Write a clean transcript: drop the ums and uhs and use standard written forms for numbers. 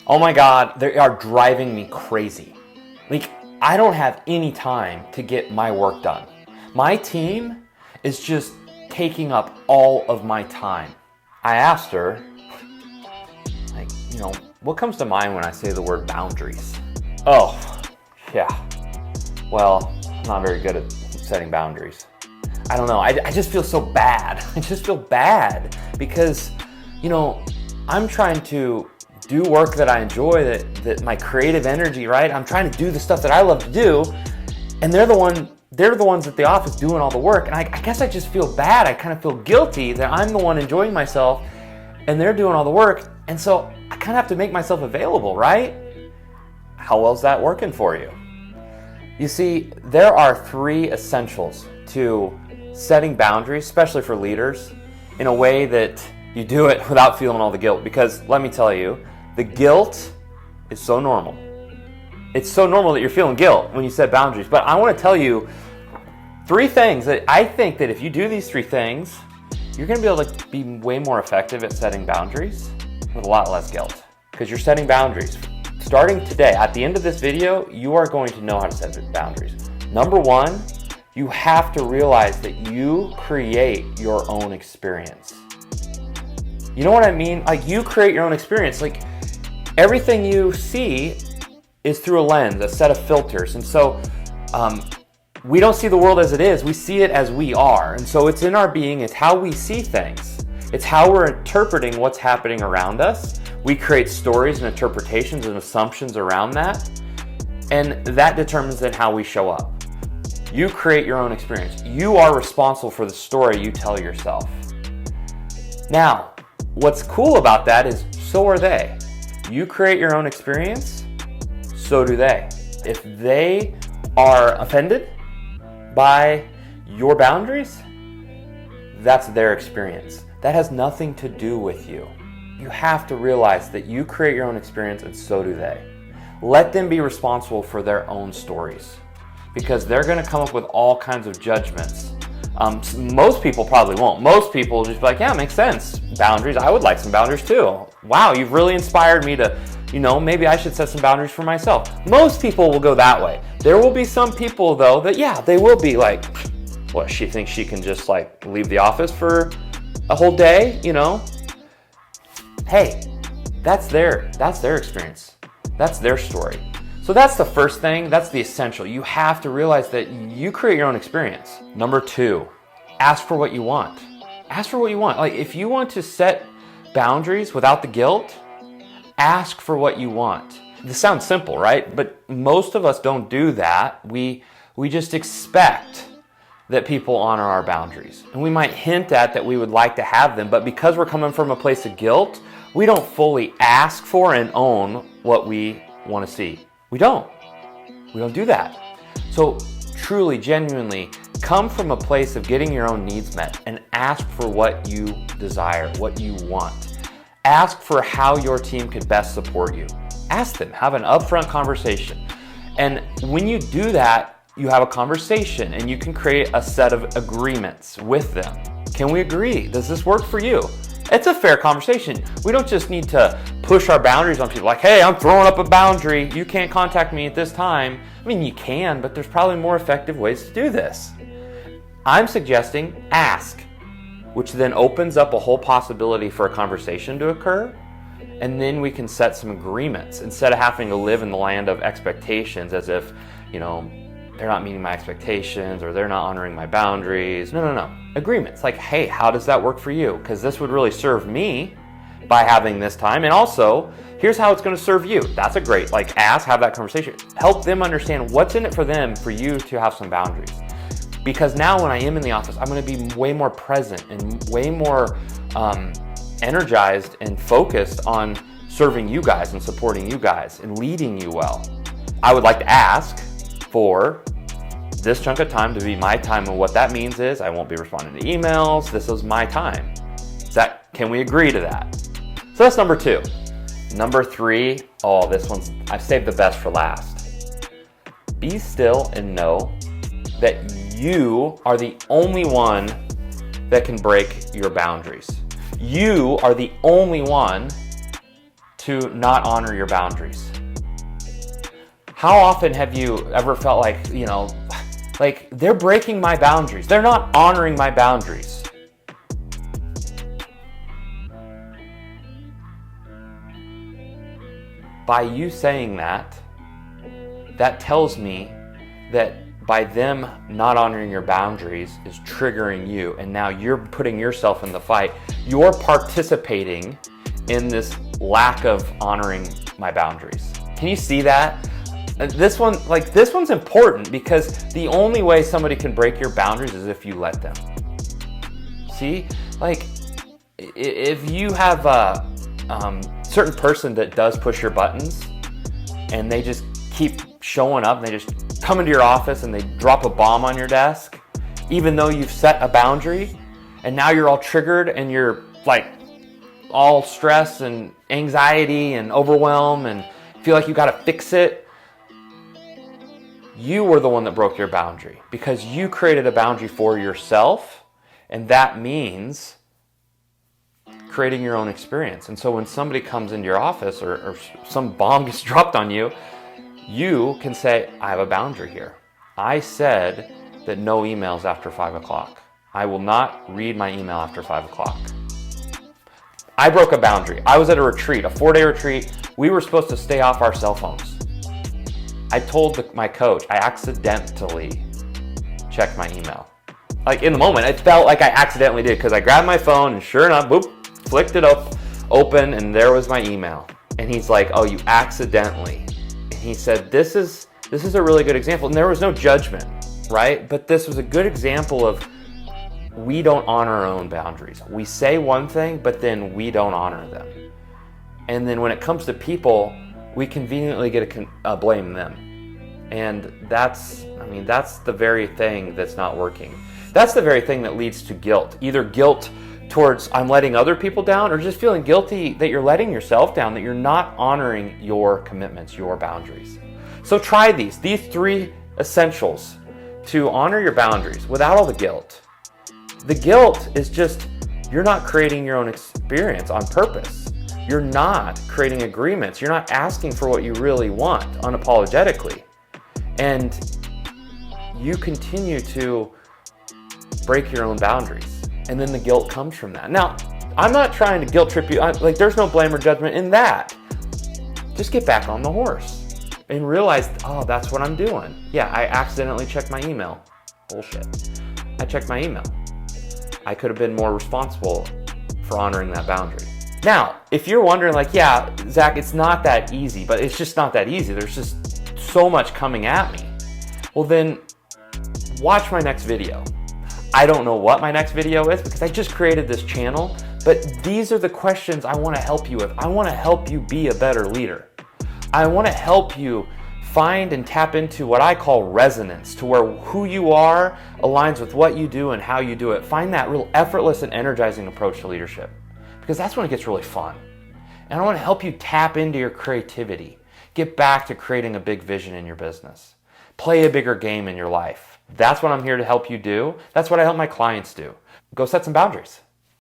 Oh my God, they are driving me crazy. Like, I don't have any time to get my work done. My team is just taking up all of my time. I asked her, like, what comes to mind when I say the word boundaries? Oh, yeah. Well, I'm not very good at setting boundaries. I don't know. I just feel so bad. I just feel bad because, I'm trying to do work that I enjoy, that my creative energy, right? I'm trying to do the stuff that I love to do, and they're the ones at the office doing all the work. And I guess I just feel bad. I kind of feel guilty that I'm the one enjoying myself and they're doing all the work. And so I kind of have to make myself available, right? How well is that working for you? You see, there are 3 essentials to setting boundaries, especially for leaders, in a way that you do it without feeling all the guilt. Because let me tell you, the guilt is so normal. It's so normal that you're feeling guilt when you set boundaries. But I want to tell you 3 things that I think that if you do these 3 things, you're going to be able to be way more effective at setting boundaries with a lot less guilt. Because you're setting boundaries. Starting today, at the end of this video, you are going to know how to set boundaries. Number 1, you have to realize that you create your own experience. You know what I mean? Like, you create your own experience. Like, everything you see is through a lens, a set of filters. And so we don't see the world as it is. We see it as we are. And so it's in our being. It's how we see things. It's how we're interpreting what's happening around us. We create stories and interpretations and assumptions around that. And that determines then how we show up. You create your own experience. You are responsible for the story you tell yourself. Now, what's cool about that is so are they. You create your own experience, so do they. If they are offended by your boundaries, that's their experience. That has nothing to do with you. You have to realize that you create your own experience and so do they. Let them be responsible for their own stories because they're going to come up with all kinds of judgments. Most people probably won't. Most people will just be like, yeah, it makes sense. Boundaries, I would like some boundaries too. Wow, you've really inspired me to, maybe I should set some boundaries for myself. Most people will go that way. There will be some people though that, yeah, they will be like, what, she thinks she can just like leave the office for a whole day, Hey, that's their experience. That's their story. So that's the first thing, that's the essential. You have to realize that you create your own experience. Number 2, ask for what you want. Ask for what you want. Like, if you want to set boundaries without the guilt, ask for what you want. This sounds simple, right? But most of us don't do that. We just expect that people honor our boundaries. And we might hint at that we would like to have them, but because we're coming from a place of guilt, we don't fully ask for and own what we want to see. We don't do that. So truly, genuinely, come from a place of getting your own needs met and ask for what you desire, what you want. Ask for how your team could best support you. Ask them, have an upfront conversation. And when you do that, you have a conversation and you can create a set of agreements with them. Can we agree? Does this work for you? It's a fair conversation. We don't just need to push our boundaries on people like, hey, I'm throwing up a boundary. You can't contact me at this time. I mean, you can, but there's probably more effective ways to do this. I'm suggesting ask, which then opens up a whole possibility for a conversation to occur. And then we can set some agreements instead of having to live in the land of expectations as if, they're not meeting my expectations or they're not honoring my boundaries. No. Agreements like, hey, how does that work for you? Because this would really serve me by having this time. And also, here's how it's going to serve you. That's a great, ask, have that conversation. Help them understand what's in it for them, for you to have some boundaries. Because now when I am in the office, I'm going to be way more present and way more energized and focused on serving you guys and supporting you guys and leading you well. I would like to ask for this chunk of time to be my time, and what that means is I won't be responding to emails. This is my time. Can we agree to that? So that's number 2. Number 3, this one's, I've saved the best for last. Be still and know that you are the only one that can break your boundaries. You are the only one to not honor your boundaries? How often have you ever felt like, like they're breaking my boundaries? They're not honoring my boundaries. By you saying that, that tells me that by them not honoring your boundaries is triggering you, and now you're putting yourself in the fight. You're participating in this lack of honoring my boundaries. Can you see that? This one's important, because the only way somebody can break your boundaries is if you let them. See? Like, if you have a certain person that does push your buttons, and they just keep showing up, and they just come into your office and they drop a bomb on your desk, even though you've set a boundary, and now you're all triggered and you're like all stress and anxiety and overwhelm and feel like you got to fix it. You were the one that broke your boundary, because you created a boundary for yourself, and that means creating your own experience. And so when somebody comes into your office or some bomb gets dropped on you, you can say, I have a boundary here. I said that no emails after 5 o'clock. I will not read my email after 5 o'clock. I broke a boundary. I was at a retreat, a 4-day retreat. We were supposed to stay off our cell phones. I told my coach, I accidentally checked my email. Like, in the moment, it felt like I accidentally did, because I grabbed my phone and sure enough, boop, flicked it open, and there was my email. And he's like, oh, you accidentally. He said, this is a really good example. And there was no judgment, right? But this was a good example of, we don't honor our own boundaries. We say one thing, but then we don't honor them. And then when it comes to people, we conveniently get to blame them. And that's the very thing that's not working. That's the very thing that leads to guilt. Either guilt towards, I'm letting other people down, or just feeling guilty that you're letting yourself down, that you're not honoring your commitments, your boundaries. So try these 3 essentials to honor your boundaries without all the guilt. The guilt is just, you're not creating your own experience on purpose. You're not creating agreements. You're not asking for what you really want unapologetically. And you continue to break your own boundaries. And then the guilt comes from that. Now, I'm not trying to guilt trip you. There's no blame or judgment in that. Just get back on the horse and realize, oh, that's what I'm doing. Yeah, I accidentally checked my email. Bullshit. I checked my email. I could have been more responsible for honoring that boundary. Now, if you're wondering, yeah, Zach, it's not that easy, but it's just not that easy. There's just so much coming at me. Well, then watch my next video. I don't know what my next video is, because I just created this channel, but these are the questions I want to help you with. I want to help you be a better leader. I want to help you find and tap into what I call resonance, to where who you are aligns with what you do and how you do it. Find that real effortless and energizing approach to leadership, because that's when it gets really fun. And I want to help you tap into your creativity, get back to creating a big vision in your business, play a bigger game in your life. That's what I'm here to help you do. That's what I help my clients do. Go set some boundaries.